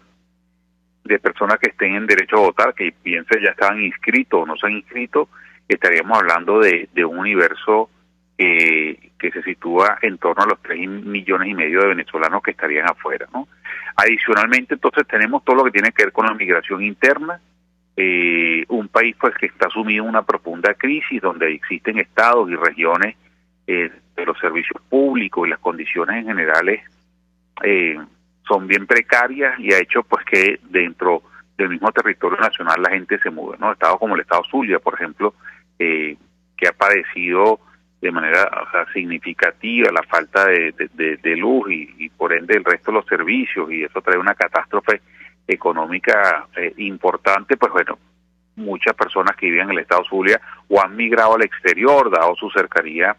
personas que estén en derecho a votar, que piensen ya estaban inscritos o no se han inscrito, estaríamos hablando de un universo que se sitúa en torno a los 3,5 millones de venezolanos que estarían afuera, ¿no? Adicionalmente, entonces, tenemos todo lo que tiene que ver con la migración interna, un país pues que está sumido en una profunda crisis, donde existen estados y regiones de los servicios públicos y las condiciones en generales son bien precarias, y ha hecho pues que dentro del mismo territorio nacional la gente se mueve, ¿no? Estados como el estado Zulia, por ejemplo, que ha padecido de manera significativa la falta de luz y por ende el resto de los servicios, y eso trae una catástrofe económica importante. Pues bueno, muchas personas que viven en el estado Zulia o han migrado al exterior, dado su cercanía,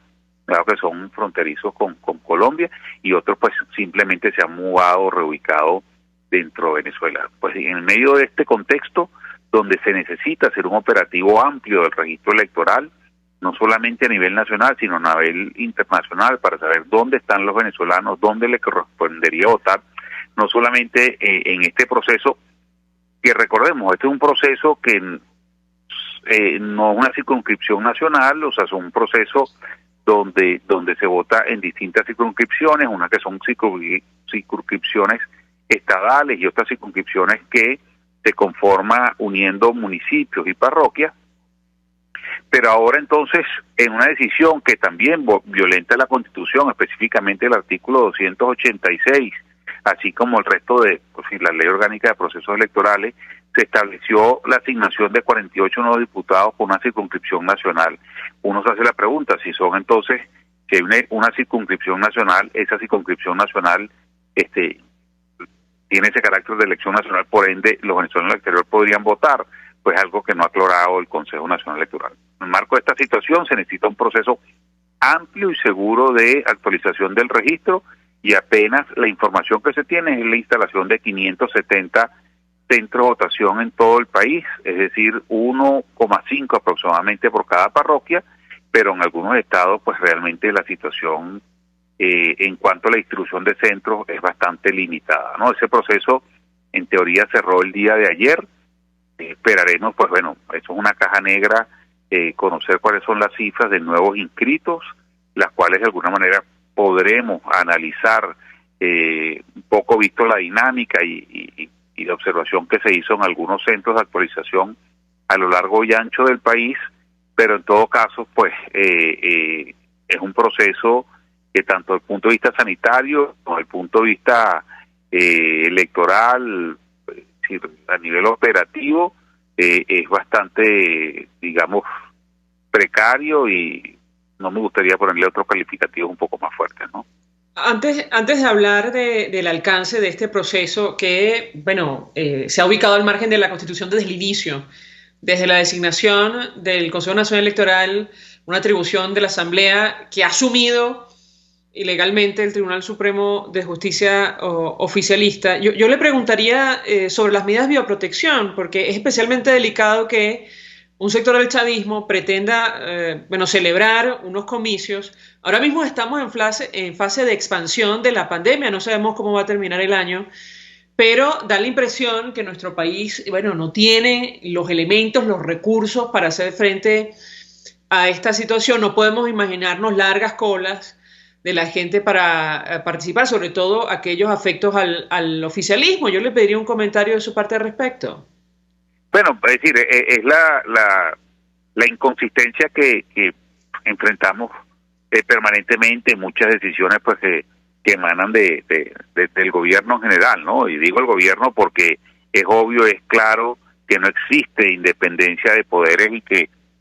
dado que son fronterizos con Colombia, y otros pues simplemente se han mudado o reubicado dentro de Venezuela. Pues en medio de este contexto, donde se necesita hacer un operativo amplio del registro electoral, no solamente a nivel nacional, sino a nivel internacional, para saber dónde están los venezolanos, dónde les correspondería votar, no solamente en este proceso, que recordemos, este es un proceso que no es una circunscripción nacional, o sea, es un proceso donde se vota en distintas circunscripciones, unas que son circunscripciones estadales y otras circunscripciones que se conforma uniendo municipios y parroquias. Pero ahora entonces, en una decisión que también violenta la Constitución, específicamente el artículo 286, así como el resto de la Ley Orgánica de Procesos Electorales, se estableció la asignación de 48 nuevos diputados por una circunscripción nacional. Uno se hace la pregunta, si son entonces, si hay una circunscripción nacional, esa circunscripción nacional tiene ese carácter de elección nacional, por ende los venezolanos del exterior podrían votar, pues algo que no ha aclarado el Consejo Nacional Electoral. En el marco de esta situación se necesita un proceso amplio y seguro de actualización del registro, y apenas la información que se tiene es la instalación de 570 centros de votación en todo el país, es decir, 1,5 aproximadamente por cada parroquia, pero en algunos estados pues realmente la situación en cuanto a la distribución de centros es bastante limitada, ¿no? Ese proceso en teoría cerró el día de ayer. Esperaremos, pues bueno, eso es una caja negra, conocer cuáles son las cifras de nuevos inscritos, las cuales de alguna manera podremos analizar un poco visto la dinámica y la observación que se hizo en algunos centros de actualización a lo largo y ancho del país, pero en todo caso, pues es un proceso que tanto desde el punto de vista sanitario como desde el punto de vista electoral, a nivel operativo, es bastante, digamos, precario, y no me gustaría ponerle otros calificativos un poco más fuertes, ¿no? Antes de hablar del alcance de este proceso que, bueno, se ha ubicado al margen de la Constitución desde el inicio, desde la designación del Consejo Nacional Electoral, una atribución de la Asamblea que ha asumido ilegalmente el Tribunal Supremo de Justicia oficialista. Yo le preguntaría sobre las medidas de bioprotección, porque es especialmente delicado que un sector del chavismo pretenda celebrar unos comicios. Ahora mismo estamos en fase de expansión de la pandemia, no sabemos cómo va a terminar el año, pero da la impresión que nuestro país, no tiene los elementos, los recursos para hacer frente a esta situación. No podemos imaginarnos largas colas de la gente para participar, sobre todo aquellos afectos al oficialismo. Yo le pediría un comentario de su parte al respecto. Bueno, es decir, es la inconsistencia que enfrentamos permanentemente en muchas decisiones pues que emanan del gobierno en general, ¿no? Y digo el gobierno porque es obvio, es claro que no existe independencia de poderes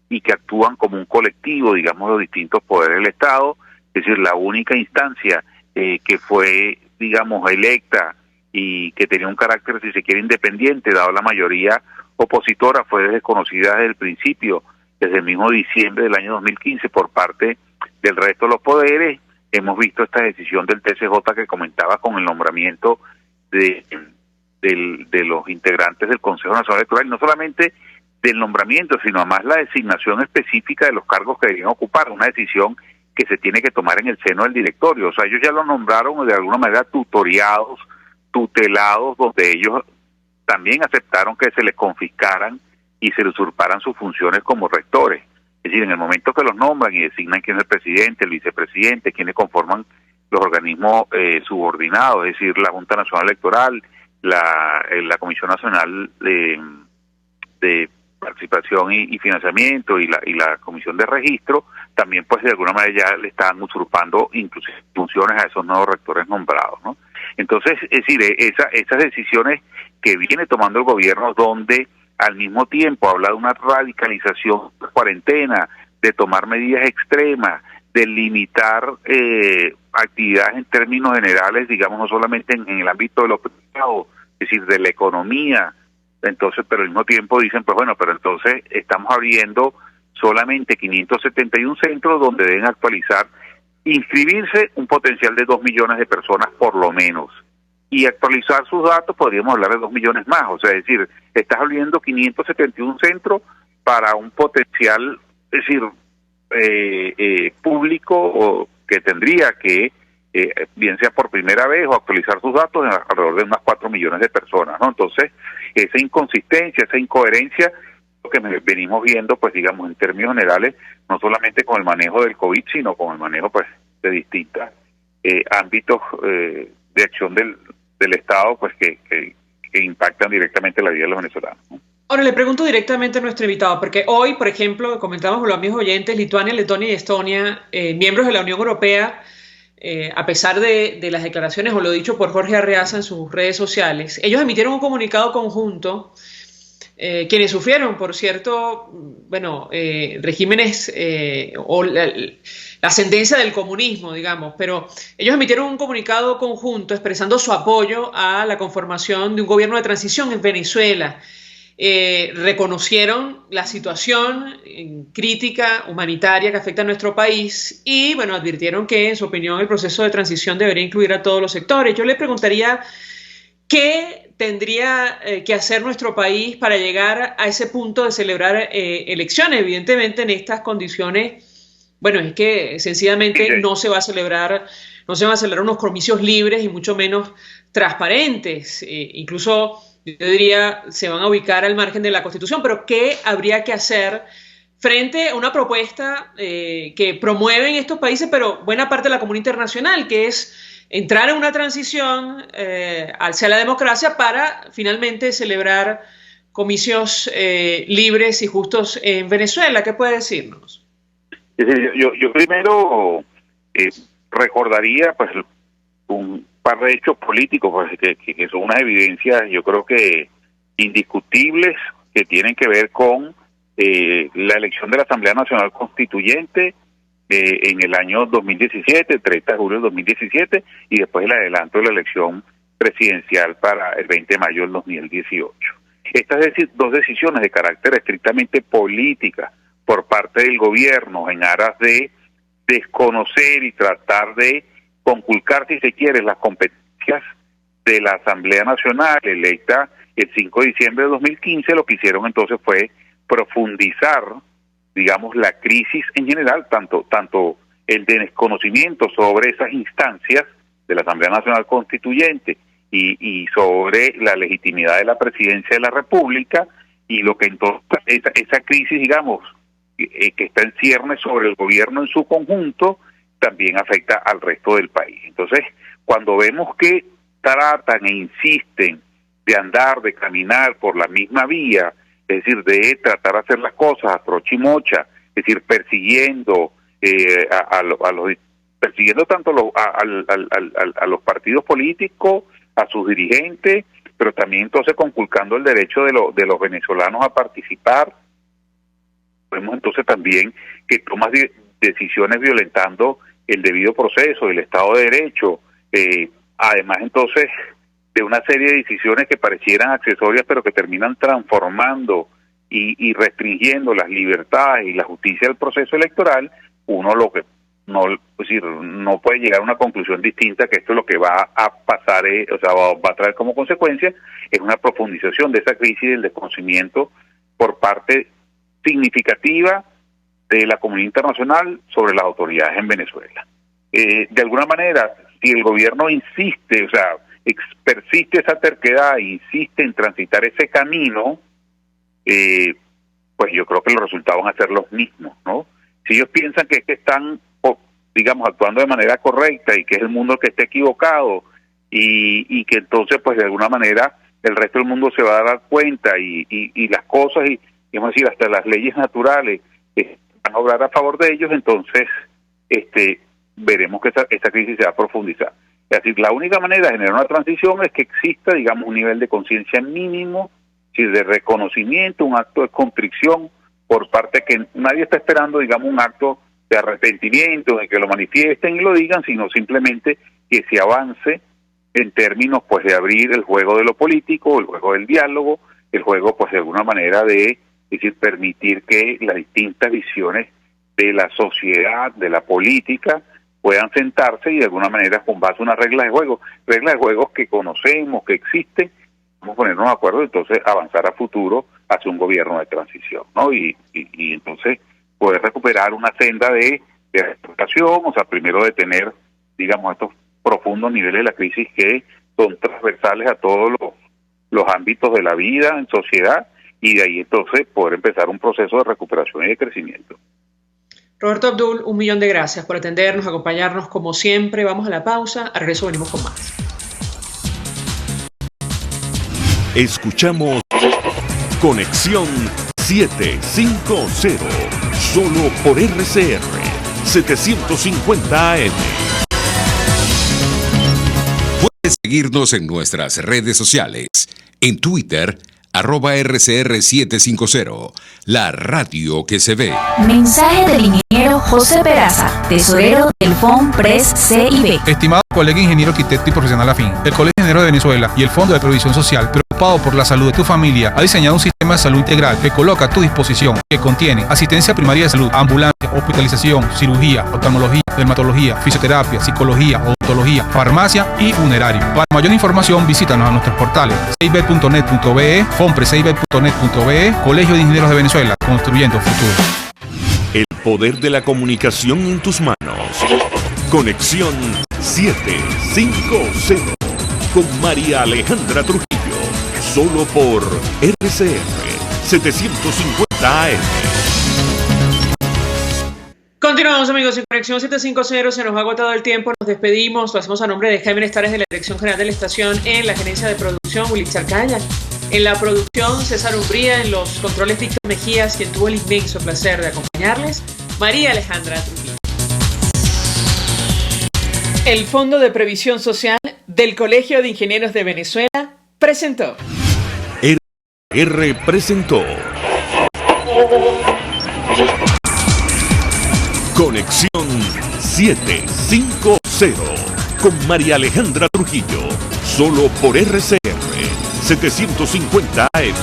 y que actúan como un colectivo, digamos, los distintos poderes del Estado. Es decir, la única instancia que fue, digamos, electa y que tenía un carácter, si se quiere, independiente, dado la mayoría opositora, fue desconocida desde el principio, desde el mismo diciembre del año 2015, por parte del resto de los poderes. Hemos visto esta decisión del TCJ que comentaba con el nombramiento de los integrantes del Consejo Nacional Electoral, y no solamente del nombramiento, sino además la designación específica de los cargos que deberían ocupar, una decisión que se tiene que tomar en el seno del directorio. O sea, ellos ya lo nombraron de alguna manera tutelados, donde ellos también aceptaron que se les confiscaran y se les usurparan sus funciones como rectores. Es decir, en el momento que los nombran y designan quién es el presidente, el vicepresidente, quienes conforman los organismos subordinados, es decir, la Junta Nacional Electoral, la Comisión Nacional de Participación y Financiamiento y la Comisión de Registro, también pues de alguna manera ya le estaban usurpando inclusive funciones a esos nuevos rectores nombrados, ¿no? Entonces, es decir, esas decisiones que viene tomando el gobierno, donde al mismo tiempo habla de una radicalización de cuarentena, de tomar medidas extremas, de limitar actividades en términos generales, digamos, no solamente en el ámbito de lo privado, es decir, de la economía. Entonces, pero al mismo tiempo dicen, pues bueno, pero entonces estamos abriendo solamente 571 centros donde deben inscribirse un potencial de 2 millones de personas por lo menos. Y actualizar sus datos, podríamos hablar de 2 millones más. O sea, es decir, estás abriendo 571 centros para un potencial, es decir, público, o que tendría que, bien sea por primera vez o actualizar sus datos, en alrededor de unas 4 millones de personas, ¿no? Entonces, esa inconsistencia, esa incoherencia, lo que venimos viendo, pues digamos, en términos generales, no solamente con el manejo del COVID, sino con el manejo, pues, de distintos ámbitos de acción del Estado, pues, que impactan directamente la vida de los venezolanos, ¿no? Ahora le pregunto directamente a nuestro invitado, porque hoy, por ejemplo, comentamos con los amigos oyentes, Lituania, Letonia y Estonia, miembros de la Unión Europea, a pesar de las declaraciones o lo dicho por Jorge Arreaza en sus redes sociales, ellos emitieron un comunicado conjunto quienes sufrieron, por cierto, bueno, regímenes o la ascendencia del comunismo, digamos, pero ellos emitieron un comunicado conjunto expresando su apoyo a la conformación de un gobierno de transición en Venezuela. Reconocieron la situación crítica humanitaria que afecta a nuestro país y, bueno, advirtieron que, en su opinión, el proceso de transición debería incluir a todos los sectores. Yo le preguntaría, ¿qué tendría que hacer nuestro país para llegar a ese punto de celebrar elecciones? Evidentemente, en estas condiciones, bueno, es que sencillamente no se va a celebrar unos comicios libres y mucho menos transparentes. Incluso, yo diría, se van a ubicar al margen de la Constitución, pero ¿qué habría que hacer frente a una propuesta que promueven estos países, pero buena parte de la comunidad internacional, que es entrar en una transición hacia la democracia para finalmente celebrar comicios libres y justos en Venezuela? ¿Qué puede decirnos? Yo primero recordaría pues un par de hechos políticos pues, que son unas evidencias, yo creo que indiscutibles, que tienen que ver con la elección de la Asamblea Nacional Constituyente en el año 2017, 30 de julio de 2017, y después el adelanto de la elección presidencial para el 20 de mayo del 2018. Estas dos decisiones de carácter estrictamente política por parte del gobierno en aras de desconocer y tratar de conculcar, si se quiere, las competencias de la Asamblea Nacional electa el 5 de diciembre de 2015, lo que hicieron entonces fue profundizar, digamos, la crisis en general, tanto el desconocimiento sobre esas instancias de la Asamblea Nacional Constituyente y sobre la legitimidad de la presidencia de la República, y lo que entonces esa crisis, digamos, que está en ciernes sobre el gobierno en su conjunto, también afecta al resto del país. Entonces, cuando vemos que tratan e insisten de caminar por la misma vía, es decir, de tratar de hacer las cosas a trocha y mocha, es decir, persiguiendo persiguiendo tanto a los partidos políticos, a sus dirigentes, pero también entonces conculcando el derecho de los venezolanos a participar. Vemos entonces también que tomas decisiones violentando el debido proceso, el Estado de Derecho, además entonces de una serie de decisiones que parecieran accesorias, pero que terminan transformando y restringiendo las libertades y la justicia del proceso electoral. Uno lo que no puede llegar a una conclusión distinta, que esto lo que va a pasar, va a traer como consecuencia es una profundización de esa crisis del desconocimiento por parte significativa de la comunidad internacional sobre las autoridades en Venezuela. De alguna manera, si el gobierno insiste, persiste esa terquedad e insiste en transitar ese camino, pues yo creo que los resultados van a ser los mismos, ¿no? Si ellos piensan que están, digamos, actuando de manera correcta y que es el mundo el que está equivocado y que entonces, pues de alguna manera, el resto del mundo se va a dar cuenta y las cosas, y vamos a decir, hasta las leyes naturales van a obrar a favor de ellos, entonces veremos que esa crisis se va a profundizar. Es decir, la única manera de generar una transición es que exista, digamos, un nivel de conciencia mínimo, de reconocimiento, un acto de contrición por parte que nadie está esperando, digamos, un acto de arrepentimiento, de que lo manifiesten y lo digan, sino simplemente que se avance en términos, pues, de abrir el juego de lo político, el juego del diálogo, el juego, pues, de alguna manera de, permitir que las distintas visiones de la sociedad, de la política, puedan sentarse y de alguna manera con base a unas reglas de juego que conocemos, que existen, vamos a ponernos de acuerdo, entonces avanzar a futuro hacia un gobierno de transición, ¿no? Y entonces poder recuperar una senda de recuperación, primero detener, digamos, estos profundos niveles de la crisis que son transversales a todos los ámbitos de la vida en sociedad, y de ahí entonces poder empezar un proceso de recuperación y de crecimiento. Roberto Abdul, 1.000.000 de gracias por atendernos, acompañarnos como siempre. Vamos a la pausa, al regreso venimos con más. Escuchamos Conexión 750, solo por RCR 750 AM. Puedes seguirnos en nuestras redes sociales. En Twitter, @RCR750, la radio que se ve. Mensaje del ingeniero José Peraza, tesorero del FOMPRES CIB. Estimado colega ingeniero arquitecto y profesional afín, el Colegio de Ingenieros de Venezuela y el Fondo de Previsión Social, preocupado por la salud de tu familia, ha diseñado un sistema de salud integral que coloca a tu disposición, que contiene asistencia primaria de salud, ambulancia, hospitalización, cirugía, oftalmología, dermatología, fisioterapia, psicología, odontología, farmacia y funerario. Para mayor información, visítanos a nuestros portales cib.net.be, fomprescib.net.be, Colegio de Ingenieros de Venezuela, construyendo futuro. El poder de la comunicación en tus manos. Conexión 750 con María Alejandra Trujillo. Solo por RCR 750 AM. Continuamos, amigos, en Conexión 750. Se nos ha agotado el tiempo, nos despedimos. Lo hacemos a nombre de Jaime Estares de la Dirección General de la Estación, en la gerencia de producción, Willy Charcaya. En la producción, César Umbría. En los controles, Víctor Mejías, quien tuvo el inmenso placer de acompañarles, María Alejandra Trujillo. El Fondo de Previsión Social del Colegio de Ingenieros de Venezuela presentó. R presentó Conexión 750 con María Alejandra Trujillo. Solo por RCR 750 AM.